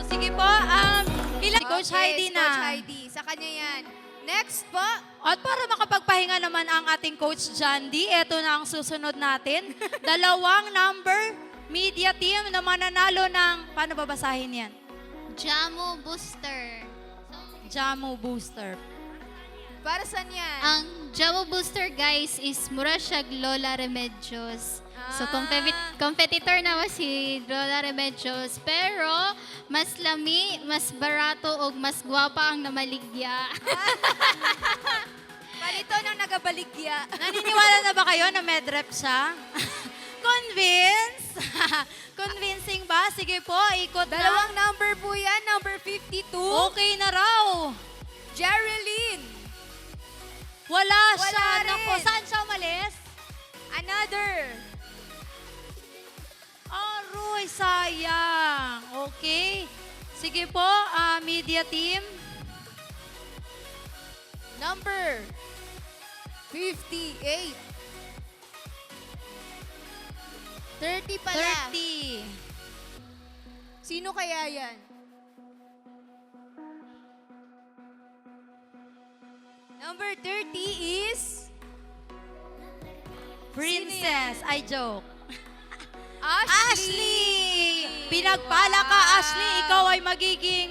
Sige po, ilan? Si Coach Heidi si na. Coach Heidi. Sa kanya yan. Next po. At para makapagpahinga naman ang ating Coach Jandy, eto na ang susunod natin. Dalawang number media team na mananalo ng, paano babasahin yan? Jamo Booster. Jamo Booster. Para saan yan? Ang Jamo Booster, guys, is mura siya Lola Remedios. So, competitor na si Lola Remedios. Pero, mas lami, mas barato, o mas gwapa ang namaligya. Palito ng nagabaligya. Naniniwala na ba kayo na medrep siya? Convince? Convincing ba? Sige po, ikot na. Dalawang number po yan. Number 52. Okay na raw. Jerilyn. Wala Wala siya. rin. Naku, saan siya umalis? Another. Aroy, sayang. Okay. Sige po, media team. Number 58. 30 pala. 30. Sino kaya yan? Number 30 is Princess. I joke. Ashley! Pinagpala ka, Wow! Ashley. Ikaw ay magiging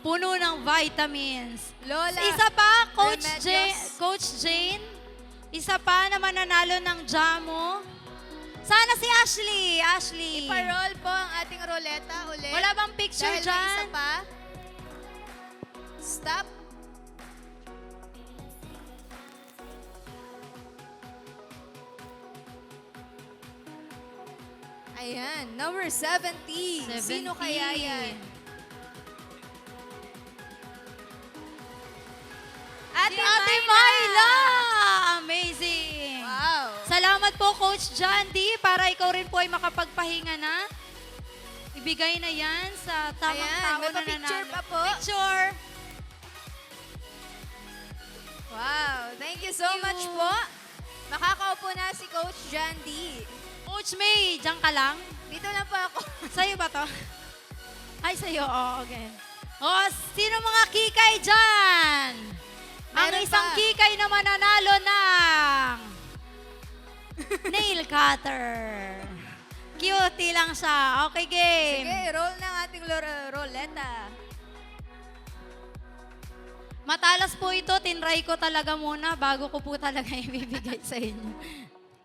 puno ng vitamins. Lola. Isa pa, Remedios. Coach Jane. Isa pa na mananalo ng Jamo. Sana si Ashley. Ashley. Iparol po ang ating roleta ulit. Wala bang picture Dahil may dyan? isa pa. Stop. Ayan, number 70. Sino kaya yan? Ate Ate Myla! Amazing! Wow. Salamat po, Coach Jandy, para ikaw rin po ay makapagpahinga na. Ibigay na yan sa tamang Ayan, tao may na pa-picture nanalo. pa po. Picture! Wow, thank you so much po. Makakaupo na si Coach Jandy. Coach May, diyan ka lang. Dito lang po ako. Sa'yo ba to? Ay, sa'yo. Oh, okay. O, sino mga kikay dyan? Ang Meron isang pa. kikay na mananalo ng nail cutter. Cutie lang siya. Okay, game. Sige, roll ng ating roleta. Matalas po ito. Tinry ko talaga muna bago ko po talaga ibibigay sa inyo.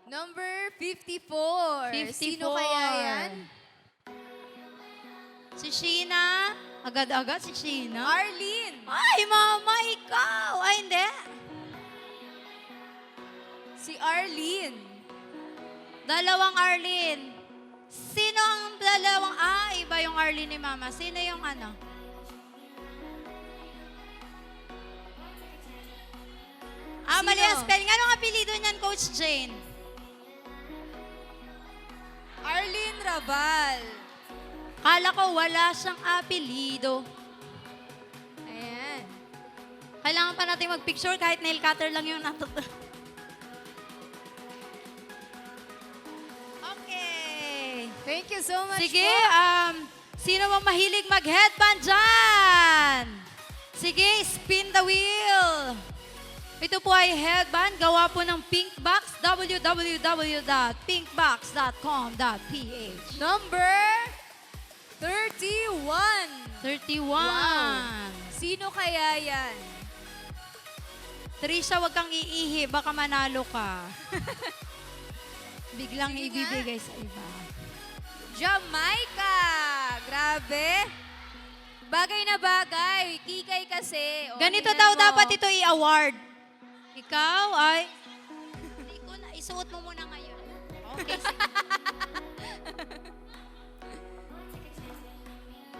Number 54. Sino kaya yan? Si Sheena. Agad-agad si Sheena. Arlene. Ay, mama, ikaw! Ay, hindi. Si Arlene. Dalawang Arlene. Sino ang dalawang... iba yung Arlene ni mama. Sino yung ano? Mali Sino? ang spelling. Anong apelido niyan, Coach Jane? Arlene Rabal. Kala ko wala siyang apelido. Ayan. Kailangan pa natin mag-picture kahit nail cutter lang yung natuto. Okay. Thank you so much Sige, po. sino bang mahilig mag-headband dyan? Sige, spin the wheel. Ito po ay headband, gawa po ng Pinkbox, www.pinkbox.com.ph. Number 31. 31. Wow. Sino kaya yan? Trisha, wag kang iihi, baka manalo ka. Biglang Sige nga. ibibigay sa iba. Jamaica. Grabe. Bagay na bagay. Kikay kasi. O, Ganito tingnan daw mo. dapat ito i-award. Ikaw ay... Hindi ko na, isuot mo muna ngayon. Okay, sige.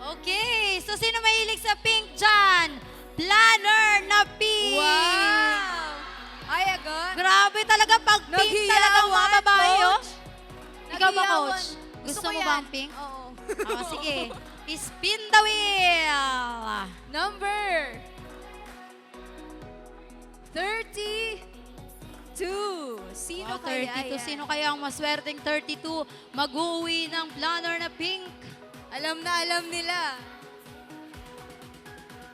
Okay, so sino mahilig sa pink dyan? Planner na pink! Wow. Ay, agad. Grabe talaga, pag pink talaga ang mga babae, oh. Coach. Ikaw ba, Naghiyawan. Coach? Gusto mo ko ba ang yan. pink? Oo. Sige. Spin the wheel! Number 32. Sino kaya 32. yan? Sino kaya ang maswerteng 32 mag-uwi ng planner na pink? Alam na alam nila.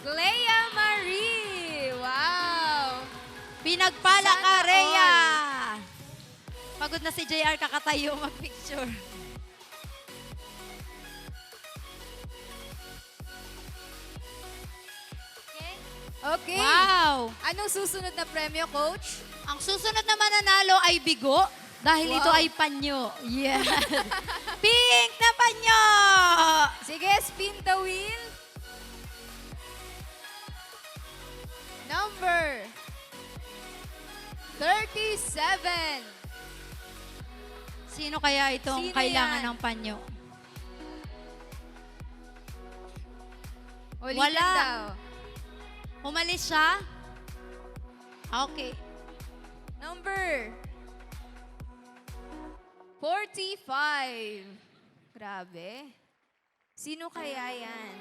Glea Marie. Wow. Pinagpala ka, Sana Rhea. Pagod na si JR kakatayo mag-picture. Okay. Wow! Anong susunod na premyo, Coach? Ang susunod na mananalo ay bigo dahil Wow. ito ay panyo. Yeah. Pink na panyo! Sige, spin the wheel. Number 37. Sino kaya itong Sino kailangan yan? ng panyo? Ulitin Wala. daw. Umalis siya? Okay. Number 45. Grabe. Sino kaya yan?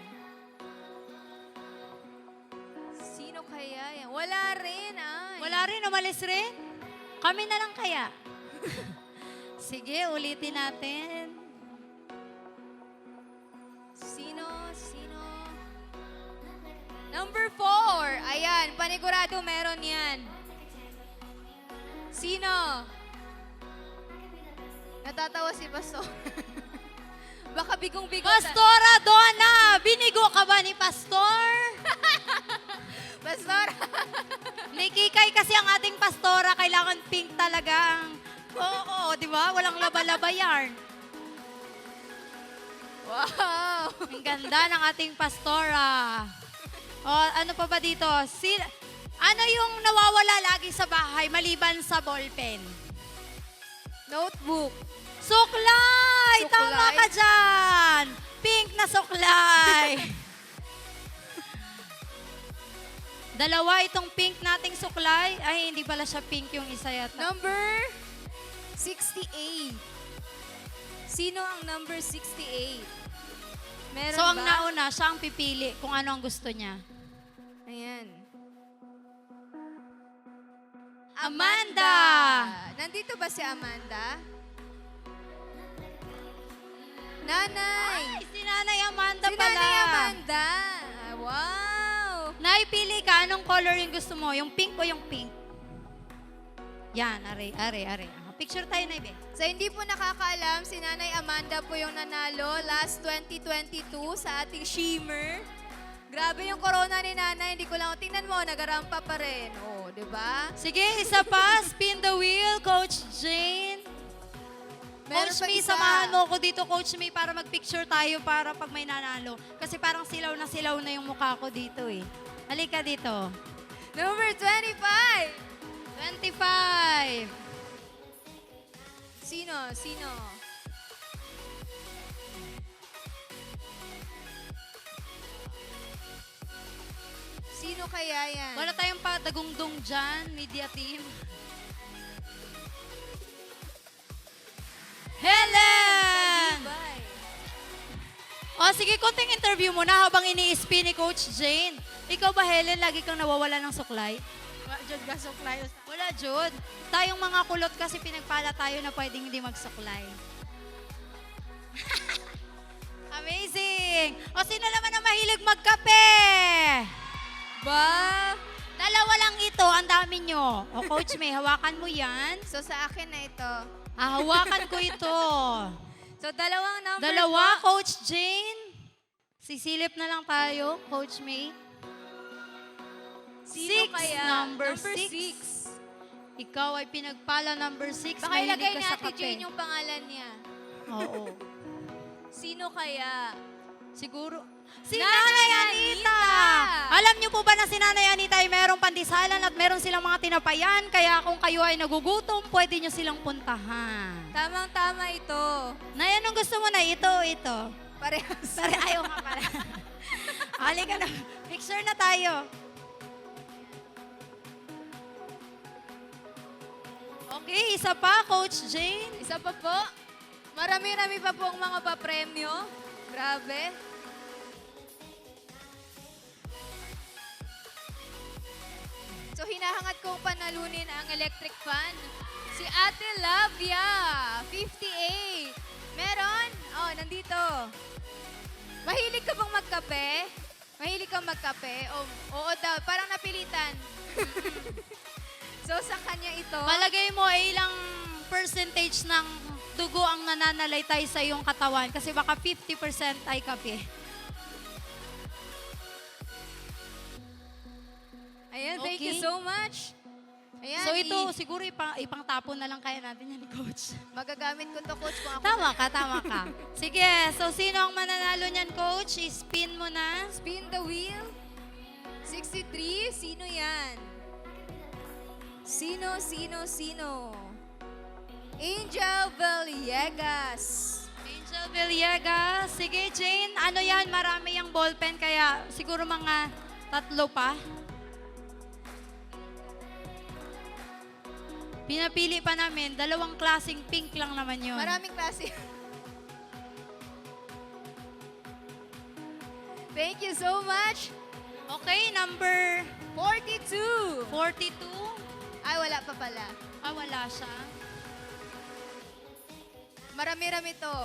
Sino kaya yan? Wala rin, ay. Wala rin, umalis rin? Kami na lang kaya? Sige, ulitin natin. Sino? Number 4. Ayan, panigurado meron yan. Sino? Natatawa si Pastor. Baka bigong-bigo. Pastora Donna! Binigo ka ba ni Pastor? Pastor! Nikikay kasi ang ating pastora, kailangan pink talaga ang... Oo, di ba? Walang laba-laba yarn. Wow! Ang ganda ng ating pastora. O, ano pa ba dito? Ano yung nawawala lagi sa bahay maliban sa ballpen? Notebook. Suklay! Suklay? Tama ka dyan! Pink na suklay! Dalawa itong pink nating suklay. Ay, hindi pala siya pink yung isa yata. Number 68. Sino ang number 68? Meron So, ang ba? nauna, siya ang pipili kung ano ang gusto niya. Ayan. Amanda! Nandito ba si Amanda? Nanay! Ay, si Nanay Amanda Si pala. Nanay Amanda! Ah, wow! Naipili ka, anong color yung gusto mo? Yung pink o yung pink? Yan, are. Picture tayo na, Ibe. So, hindi po nakakaalam, si Nanay Amanda po yung nanalo last 2022 sa ating Shimmer. Grabe yung corona ni Nanay. Hindi ko lang, tingnan mo, nagarampa pa rin. Oh, di ba? Sige, isa pa. Spin the wheel, Coach Jane. Meron Coach pa May, isa. samahan mo ko dito, Coach May, para mag-picture tayo para pag may nanalo. Kasi parang silaw na yung mukha ko dito eh. Halika dito. Number 25! 25. Sino? Sino kaya yan? Wala tayong padagungdong dyan, media team. Helen! Bye. O sige, konting interview mo na habang ini-spin ni Coach Jane. Ikaw ba, Helen, lagi kang nawawala ng suklay? Jud ka suklay. Wala, Jud. Tayong mga kulot kasi pinagpala tayo na pwedeng hindi magsuklay. Amazing! O sino naman ang mahilig magkape? Ba? Dalawa lang ito, ang dami nyo. O Coach May, hawakan mo yan. So, sa akin na ito. Hawakan ko ito. So, dalawang number Dalawa, po. Coach Jane. Sisilip na lang tayo, Coach May. Sino Six, kaya? number Number six. 6. Ikaw ay pinagpala number 6. Baka ilagay ni Ate Jane yung pangalan niya. Oo. Sino kaya? Siguro. Si Nanay Nanay Anita! Anita! Alam niyo po ba na si Nanay Anita ay merong pandisalan at meron silang mga tinapayan, kaya kung kayo ay nagugutom, pwede niyo silang puntahan. Tamang-tama ito. Nay, anong gusto mo na? Ito. Parehas. Ayaw nga pala. Halika na. Picture na tayo. Okay, isa pa, Coach Jane. Isa pa po. Marami-rami pa po ang mga papremyo. Grabe. So, hinahangad kong panalunin ang electric fan. Si Ate Lavia, 58. Meron? Oh, nandito. Mahilig ka bang magkape? Mahilig kang magkape? Oo daw, parang napilitan. So, sa kanya ito? Palagay mo ay ilang percentage ng dugo ang nananalaytay sa iyong katawan kasi baka 50% ay kape. Ayan, thank you Okay. so much. Ayan, So ito, siguro ipang-tapon na lang kaya natin yan, Coach. magagamit ko to, Coach, kung ako Tama ka. Sige, so sino ang mananalo niyan, Coach? Spin mo na. spin the wheel. 63, sino yan? Sino? Angel Villegas. Angel Villegas. Sige, Jane. Ano yan? Marami yung ballpen kaya siguro mga 3 pa. Pinapili pa namin. 2 klaseng pink lang naman yun. Maraming klase. Thank you so much. Okay, number 42. 42. Ay, wala pa pala. Ah, wala siya. Marami-rami to.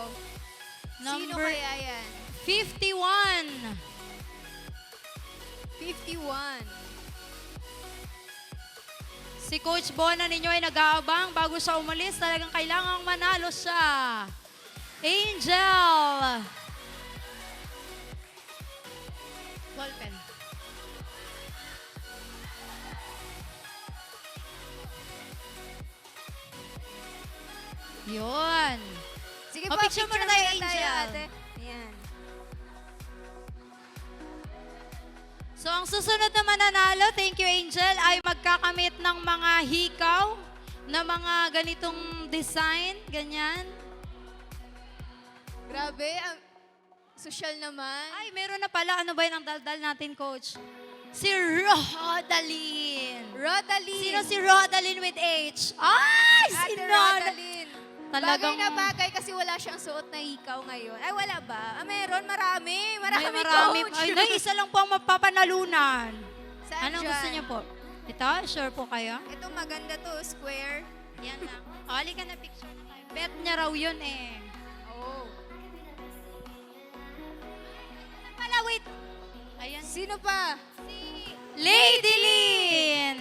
Sino Number kaya yan? 51. 51. Si Coach Bona ninyo ay nag-aabang bago siya umalis. Talagang kailangang manalo siya. Angel. Ballpen. Yun. Sige O, po, picture muna tayo, Angel. ate. Ayan. So, ang susunod na mananalo, thank you, Angel, ay magkakamit ng mga hikaw na mga ganitong design, ganyan. Grabe, ang social naman. Ay, meron na pala. Ano ba yun ang daldal natin, Coach? Si Rodalyn. Rodaline. Sino si Rodalyn with H? Ay, si Ate Rodalyn. Rodaline. Talagang- Bagay na bagay kasi wala siyang suot na hikaw ngayon. Ay, wala ba? Ah, meron. Marami. Marami, Ay, marami. Coach. Ay, nay, isa lang po ang mapapanalunan. Saan Anong dyan? gusto niyo po? Ito? Sure po kayo? Ito maganda to, square. Yan lang. O, halika na, picture na tayo. Bet niya raw yun eh. Oh. Pala, wait. Ayan. Sino pa? Lady Lynn!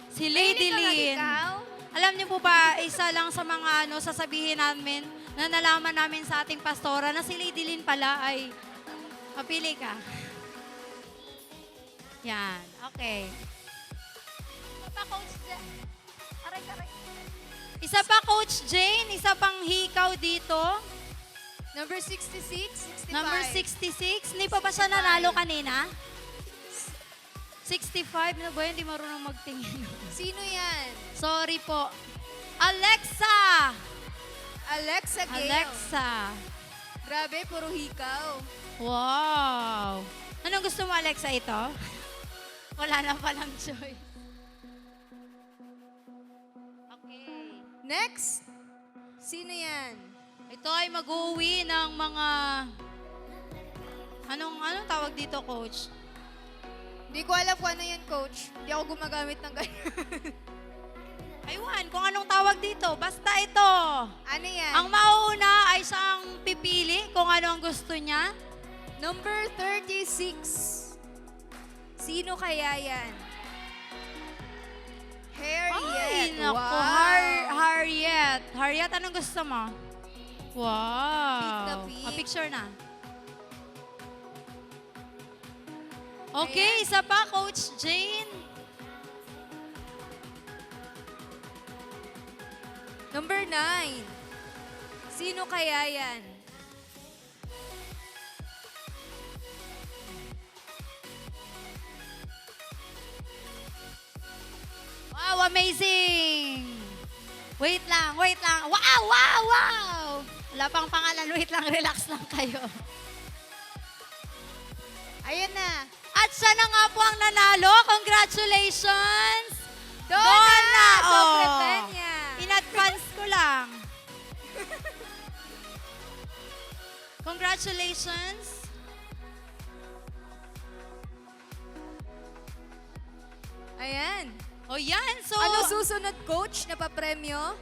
Si Lady Mahilig ka Lynn. mag-ikaw? Alam niyo po ba, isa lang sa mga sasabihin namin na nalaman namin sa ating pastora na si Lady Lynn pala ay mapili ka. Yan, okay. Isa pa, Coach Jane. Aray. Isa pa, Coach Jane. Isa pang hikaw dito. Number 66, 65. Number 66. Hindi pa ba siya nanalo kanina? 65. Ano ba yun? Hindi marunong magtingin. Sino yan? Sorry po. Alexa! Alexa Gale. Alexa. Grabe, puro hikaw. Wow. Anong gusto mo, Alexa, ito? Wala na palang choice. Okay. Next. Sino yan? Ito ay mag-uwi ng mga... Anong tawag dito, Coach? Hindi ko alam kung ano yan, Coach. Hindi ako gumagamit ng ganyan. Aywan, kung anong tawag dito. Basta ito. Ano yan? Ang mauuna ay siyang pipili kung ano ang gusto niya. Number 36. Sino kaya yan? Harriet. Ay, naku. Wow. Harriet. Harriet, anong gusto mo? Wow. Pick na pick. Picture na. Okay, isa pa, Coach Jane. Number 9. Sino kaya yan? Wow, amazing! Wait lang. Wow! Wala pang pangalan. Wait lang, relax lang kayo. Ayan na. At siya na nga po ang nanalo. Congratulations! Donna! Oh. Sobre Peña. In advance ko lang. Congratulations! Ayan. O yan, so... Ano susunod, Coach, na papremyo?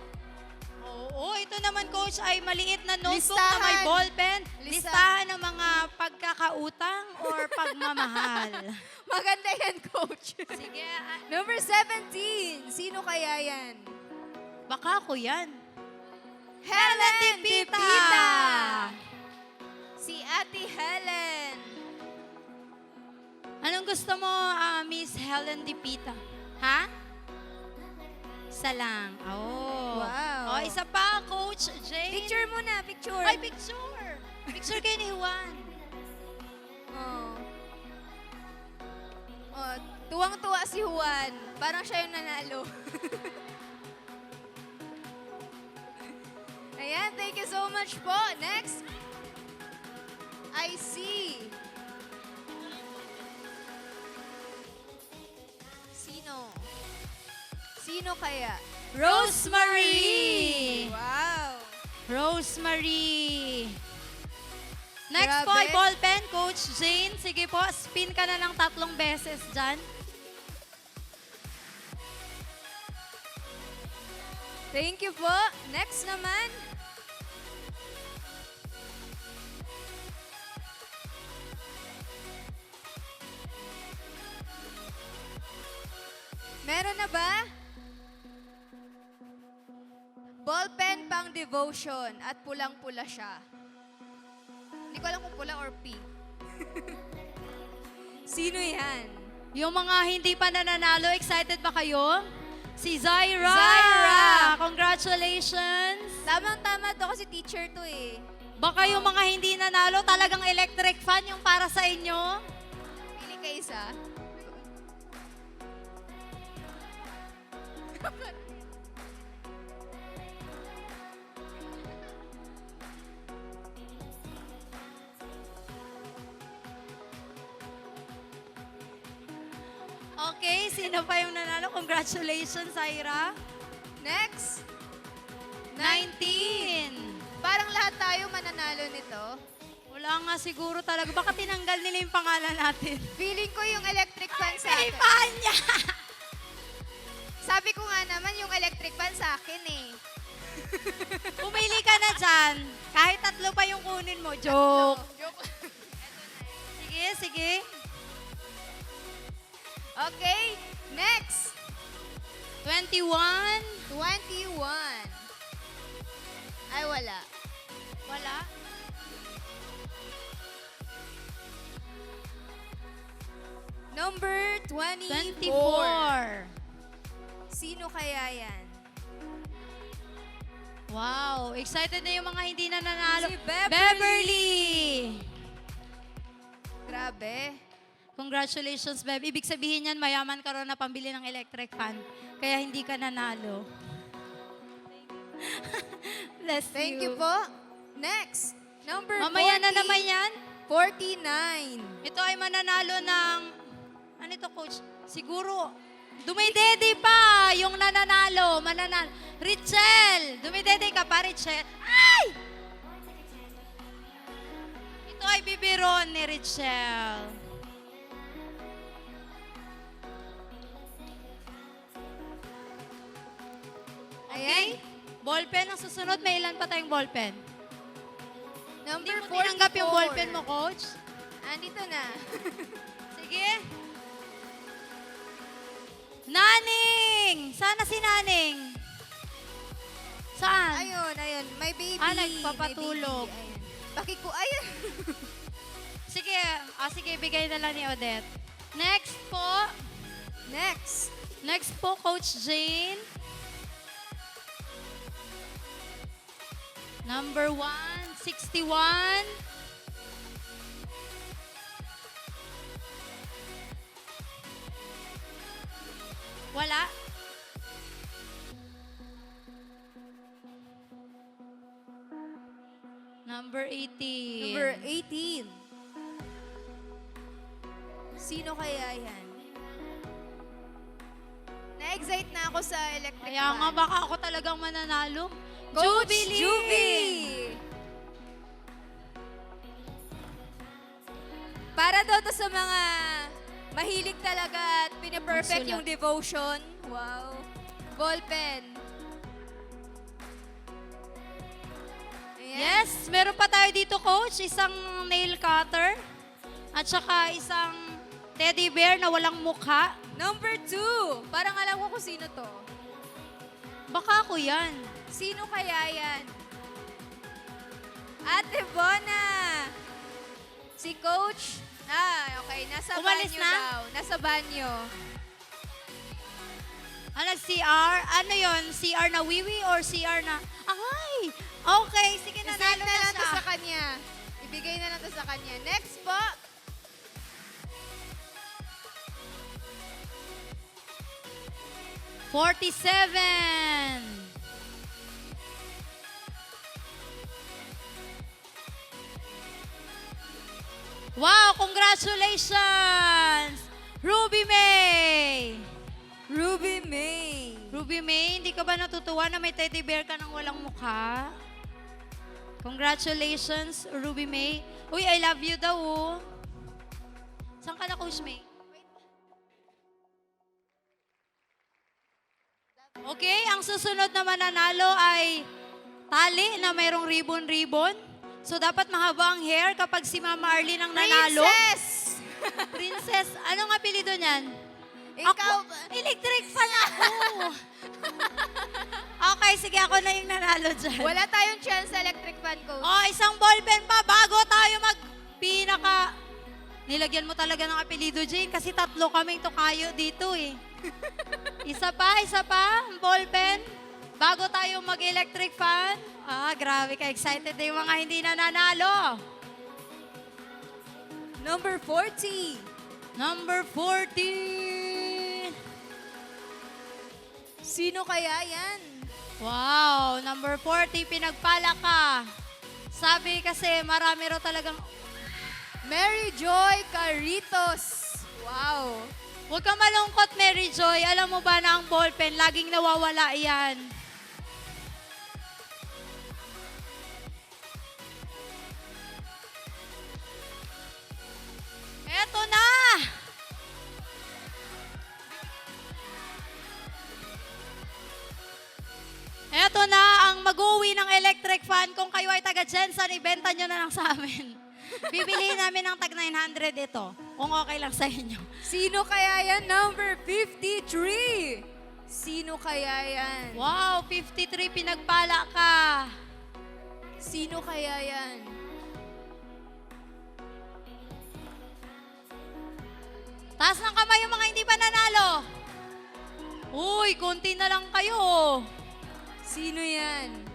Oo, Oh, ito naman, Coach, ay maliit na notebook Listahan. na may ballpen. Listahan. Listahan ng mga pagkakautang or pagmamahal. Maganda yan, Coach. Sige, Number 17. Sino kaya yan? baka ako yan. Helen Dipita! Dipita! Si Ate Helen. Anong gusto mo, Miss Helen Dipita? Ha? Isa lang. Oh. Wow. Oh, isa pa, Coach Jane. Picture muna, picture. Ay, picture. Picture kayo ni Juan. Oh. Oh, tuwang-tuwa si Juan. Parang siya yung nanalo. Ayan, thank you so much po. Next, I see. Sino? Sino kaya? Rosemary. Wow. Rosemary. Next Grabe. po ay ballpen, Coach Jane. Sige po, spin ka na lang 3 beses dyan. Thank you po. Next naman. Meron na ba? Ballpen pang devotion at pulang-pula siya. Hindi ko alam kung pula or pink. Sino yan? Yung mga hindi pa nananalo, excited ba kayo? Si Zaira. Zaira! Congratulations. Tamang-tama to kasi teacher to eh. Baka yung mga hindi nanalo, talagang electric fan yung para sa inyo. Pili ka isa. Okay, sino pa yung nanalo? Congratulations, Zaira. Next. 19. Parang lahat tayo mananalo nito. Wala nga siguro talaga. Baka tinanggal nila yung pangalan natin. Feeling ko yung electric fan sa Ay, akin. fan niya! Sabi ko nga naman yung electric fan sa akin eh. Pumili ka na dyan. Kahit 3 pa yung kunin mo. Joke. Joke. Sige, sige. Okay, next. 21. 21. Ay, wala. Wala. Number 24. 24. Sino kaya yan? Wow, excited na yung mga hindi na nanalo. Si Beverly. Beverly! Grabe. Congratulations, Beb. Ibig sabihin yan, mayaman ka ron na pambili ng electric fan. Kaya hindi ka nanalo. Bless Thank you po. Next. Number Mamaya 40. na naman yan. 49. Ito ay mananalo ng, ano ito, Coach? Siguro, dumidede pa yung nananalo. Richel! Dumidede ka pa, Richel. Ay! Ito ay bibiron ni Richel. Ayan. Ballpen ang susunod. May ilan pa tayong ballpen? Number Hindi mo tinanggap yung 44. ballpen mo, Coach? Andito na. Sige. Naning! Sana si Naning. Saan? Ayun, ayun. May baby. Ah, nagpapatulog. May baby. Ayun. Bakit ko, ayun. Sige. Sige, bigay na lang ni Odette. Next po. Next. Next po, Coach Jane. Number 1, 61. Wala. Number 18. Number 18. Sino kaya yan? Na-excite na ako sa electric Kaya nga fan. baka ako talagang mananalo. Coach Jubilee! Juby! Para daw to sa mga mahilig talaga at pinaperfect Magsulat. yung devotion. Wow. Ballpen. yan. Yes, meron pa tayo dito, Coach. Isang nail cutter. At saka isang teddy bear na walang mukha. Number 2. Parang alam ko kung sino to. Baka ako yan. Sino kaya yan? Ate Bona! Si Coach. Okay. Nasa Umalis banyo na? daw. Nasa banyo. Ano, CR? Ano yon? CR na wiwi or CR na... Ay! Okay, sige, Isend nanalo na na lang to siya. sa kanya. Ibigay na lang to sa kanya. Next po. $47. Wow, congratulations! Ruby May! Ruby May. Ruby May, hindi ka ba natutuwa na may teddy bear ka nang walang mukha? Congratulations, Ruby May. Uy, I love you daw, oh. Saan ka na, Coach May? Okay, ang susunod na mananalo ay tali na mayroong ribbon-ribbon. So, dapat mahaba ang hair kapag si Mama Arlene ang nanalo. Princess! Princess, anong apelido niyan? Ikaw Ako, electric fan ako. Okay, sige, ako na yung nanalo dyan. Wala tayong chance sa electric fan, Coach. Oh, isang ballpen pa bago tayo mag-pinaka... Nilagyan mo talaga ng apelido, Jane, kasi 3 kaming tukayo dito eh. Isa pa, ang ballpen. Bago tayo mag-electric fan. Grabe ka, excited na yung mga hindi nananalo. Number 40. Number 40. Sino kaya yan? Wow, number 40, pinagpala ka. Sabi kasi marami raw talagang... Mary Joy Caritos. Wow. Huwag kang malungkot, Mary Joy. Alam mo ba na ang ballpen, laging nawawala yan. Eto na! Eto na ang mag-uwi ng electric fan. Kung kayo ay taga Jensen, ibenta nyo na lang sa amin. Bibiliin namin ng tag 900 ito, kung okay lang sa inyo. Sino kaya yan? Number 53. Sino kaya yan? Wow, 53, pinagpala ka. Sino kaya yan? Taas ng kamay yung mga hindi pa nanalo. Uy, konti na lang kayo. Sino yan?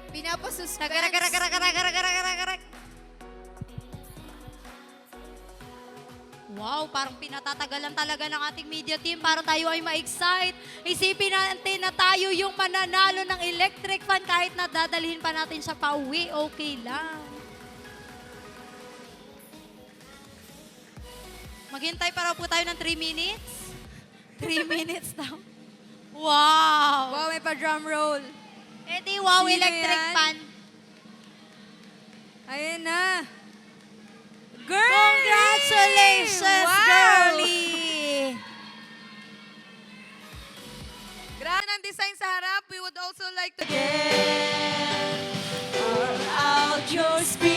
Pinapasuspense. Tagaragaragaragaragaragaragarag. Wow, parang pinatatagalan talaga ng ating media team para tayo ay ma-excite. Isipin natin na tayo yung mananalo ng electric fan kahit na dadalhin pa natin siya pa uwi, okay lang. Maghintay para po tayo ng 3 minutes. 3 minutes daw. Wow! Wow, may pa-drum roll. Eh di wow, Sino electric yan? fan. Ayan na. Girlie! Congratulations, Wow! girlie! Grabe ng design sa harap. We would also like to... Pour out your spirit,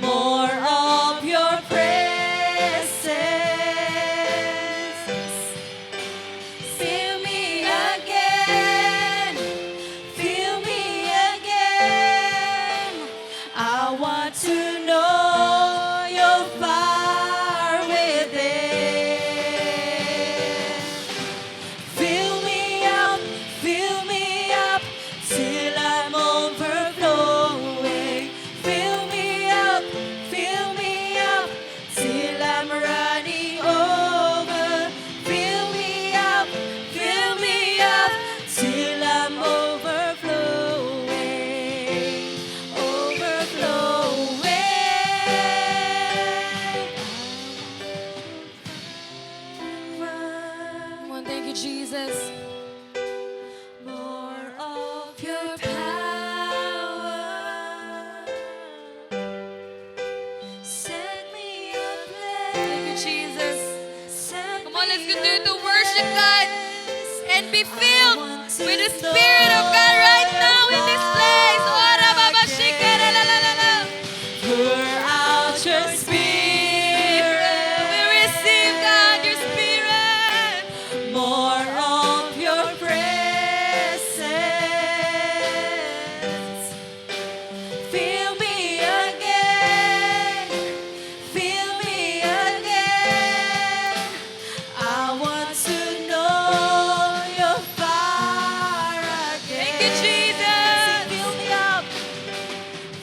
more of your presence. Fill me again, fill me again. I want to know your fire within. Fill me up till be filled with the Spirit of God right now in this place. Ora baba shikara la la la la. Pour out your Spirit. We receive, God, your Spirit. More of your presence. Fill me again. Fill me again. I want to know your fire again. Thank you, Jesus. Fill me up.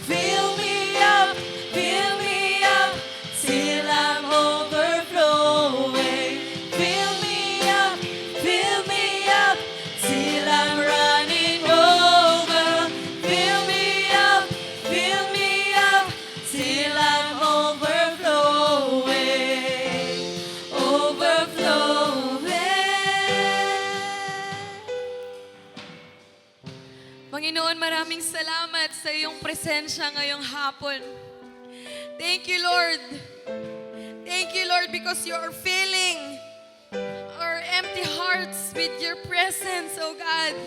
Fill me up. Fill me up till I'm overflowing. Fill me up. Fill me up till I'm running over. Fill me up. Fill me up till I'm overflowing. Overflowing. Panginoon, maraming salamat sa iyong presensya ngayong hapon. Thank you, Lord. Thank you, Lord, because you are filling our empty hearts with your presence, oh God.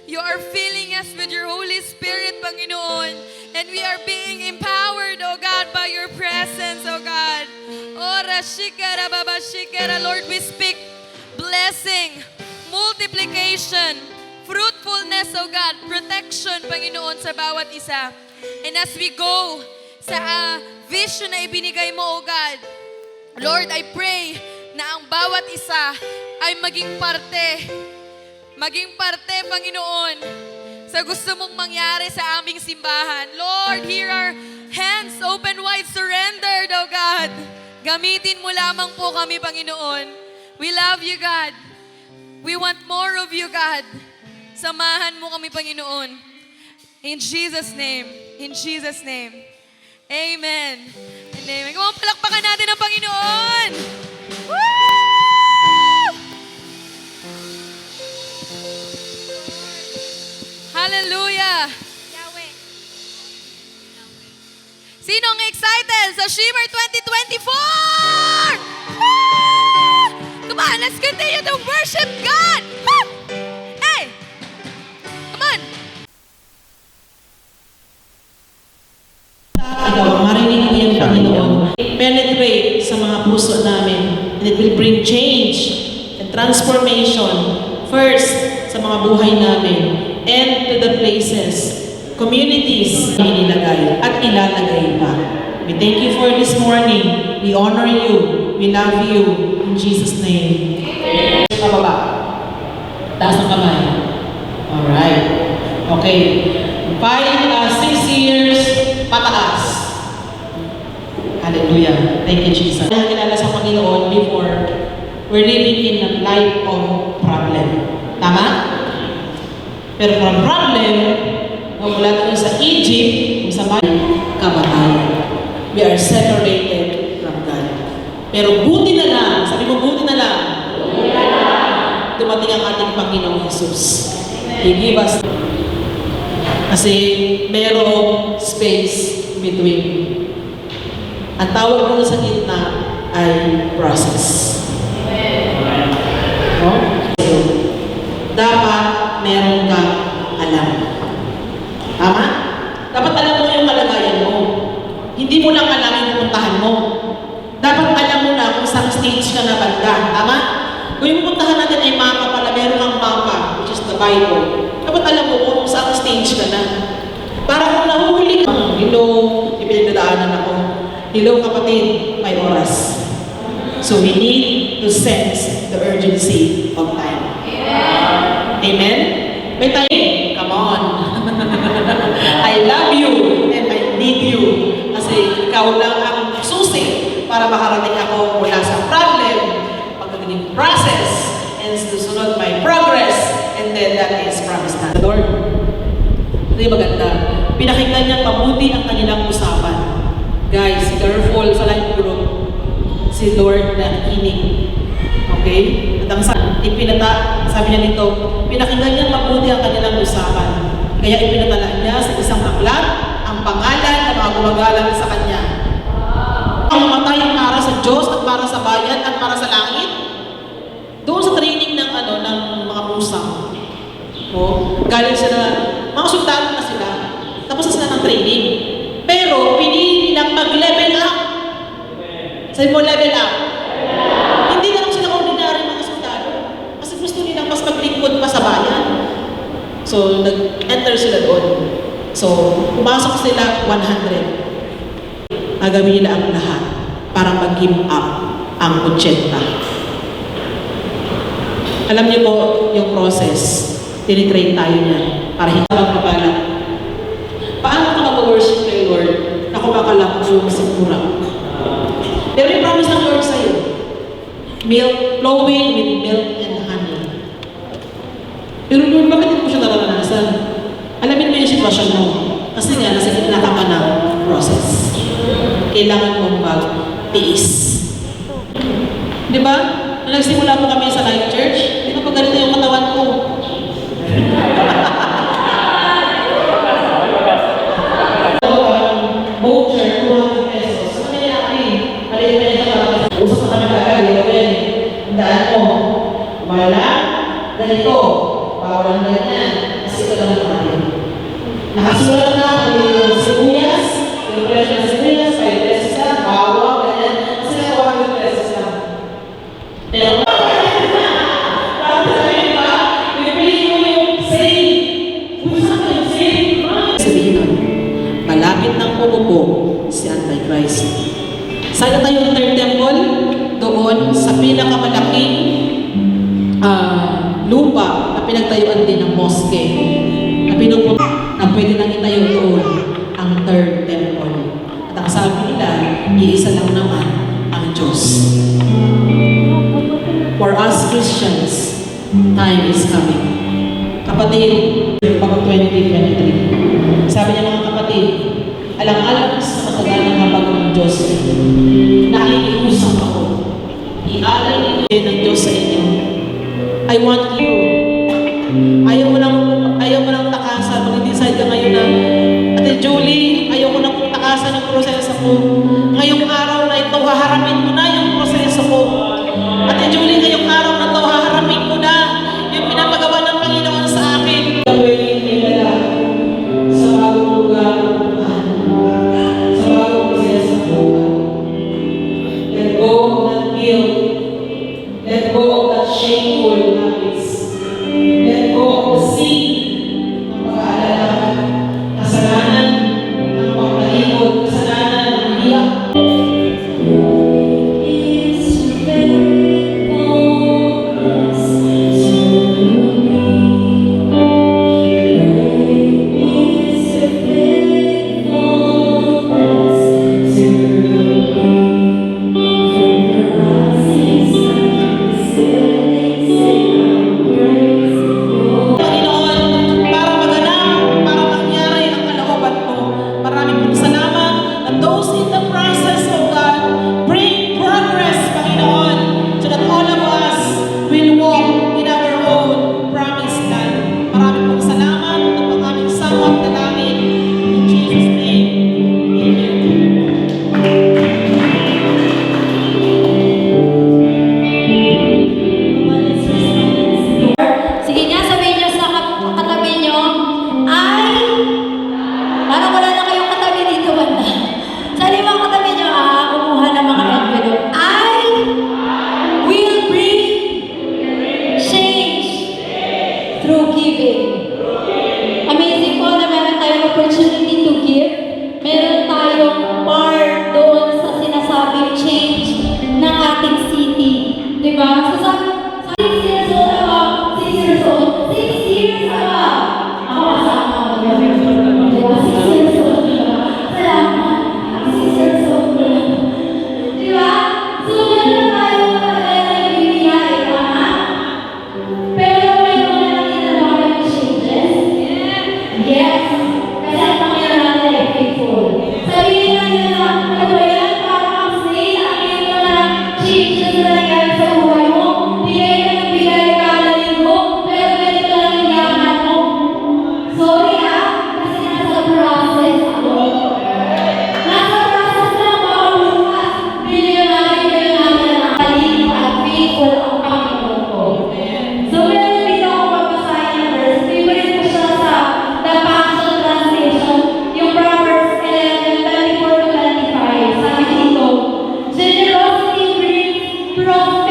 You are filling us with your Holy Spirit, Panginoon. And we are being empowered, oh God, by your presence, oh God. Ora shikara baba shikara. Lord, we speak blessing, multiplication, fruitfulness, oh God, protection, Panginoon, sa bawat isa. And as we go sa vision na ibinigay mo, oh God, Lord, I pray na ang bawat isa ay maging parte, Panginoon, sa gusto mong mangyari sa aming simbahan. Lord, here are hands open wide, surrendered, oh God. Gamitin mo lamang po kami, Panginoon. We love you, God. We want more of you, God. Samahan mo kami, Panginoon. In Jesus' name. In Jesus' name. Amen. And amen. Kung palakpakan natin ang Panginoon. Woo! Hallelujah. Sinong excited sa Shimmer 2024? Woo! Come on, let's continue to worship God. Woo! Hey! Come on. Ikaw, marinig niyo, Panginoon. Penetrate sa mga puso namin. And it will bring change and transformation. First, sa mga buhay namin. And to the places, communities na inilagay at ilalagay pa. We thank you for this morning. We honor you. We love you. In Jesus' name. Pababa. Taas ng kamay. Alright. Okay. 6 years, pataas. Hallelujah. Thank you, Jesus. Nakilala sa Panginoon before, we're living in a life of problem. Tama? Pero from problem, mula tayo sa Egypt, kung sa kamatayan. We are separated from God. Pero buti na lang, sabi mo buti na lang, dumating ang ating Panginoong Jesus. He gave us, kasi merong space between. Ang tawag mo sa gitna ay process. No? Dapat meron kang alam. Tama? Dapat alam mo yung kalagayan mo. Hindi mo lang alam yung pupuntahan mo. Dapat alam mo na kung saan stage ka na banda. Tama? Kung yung pupuntahan natin ay mapa pala, meron kang mapa, which is the Bible. Dapat alam mo kung saan stage ka na. Para kung nahuhuli ka, hello, ipinagdadaanan ako. Hello kapatid, may oras. So we need to sense the urgency of time. Amen? May tayo, come on. I love you and I need you. Kasi ikaw lang ang susi para makarating ako mula sa problem, pagdating process, and susunod my progress, and then that is promised na. Lord, ito yung maganda. Pinakinggan niya mabuti ang kanilang usapan. Guys, careful sa life group. Si Lord na kinig. Okay? At ang sabi niya nito, pinakinggan niya mabuti ang kanilang usapan. Kaya ipinatala niya sa isang aklat ang pangalan ng mga gumagalang sa kanya. Ang mamatay para sa Diyos at para sa bayan at para sa langit. Doon sa training ng mga musang. Galing sila, mga sundalo na sila. Tapos na sila ng training. Pero pinili nilang mag-level up. Sabi mo, level up. Hindi na lang sila ordinary mga sundalo. Kasi gusto nilang mas maglingkod pa sa bayan. So, nag-enter sila doon. So, pumasok sila 100. Agawin nila ang lahat para mag-give up ang 80. Alam niyo po yung process. Tinitrain tayo niya para hindi magpapalat. Paano ka mag-worship kay Lord na kumakalap yung sikmura? Pero yung promise ng Lord sa'yo, milk flowing with milk and honey. Pero Lord, bakit hindi mo siya naranasan? Alamin mo yung sitwasyon mo. Kasi nga, nasa gitna ka pa ng process. Kailangan mong magtiis. Di ba? Nung nagsimula po kami sa Life Church, di ba pag ganito yung katawan ko? Voucher, 200 pesos. Ano yan natin? Maliit na yan. Usap na kami kagad. Tandaan mo, wala, ganito. Bawal na yan. Kasi ito lang natin. Nakasulat na yung sibuyas, yung presyo ng sibuyas, 5 pesos lang, bawal, ganyan. Kasi na 100 pesos lang. Pero, bakit sabihin ba? Pipiliin mo yung sale. Saan ka yung sale? Sabihin nun, malapit ng pumupo si Antichrist. Sana tayo third temple, doon sa pinakamalaking lupa na pinagtayuan din ng mosque na pinupunta na pwede nang itayo doon ang third temple. At ang sabi nila, iisa lang naman ang Diyos. For us Christians, time is coming. Kapatid, pag 2023, sabi niya mga kapatid, alang-alang sa kasagalang habag ng Diyos, nakikiusap ako. Ialay ninyo ng Diyos sa inyo. I want you. Ayaw mo nang takasan. Mag-decide ka ngayon na, Ate Julie, ayaw ko nang takasan yung proseso ko. Ngayong araw na ito, haharamin ko na yung proseso ko. Ate Julie, ngayong araw na ito, haharamin ko na yung pinapagawa ng Panginoon sa akin. Gawin nila sa bagong lugar, sa bagong proseso ko. Let go of that guilt. Let go of that shameful habits. Let go of the sin ng pag-aalala, kasalanan, Prophet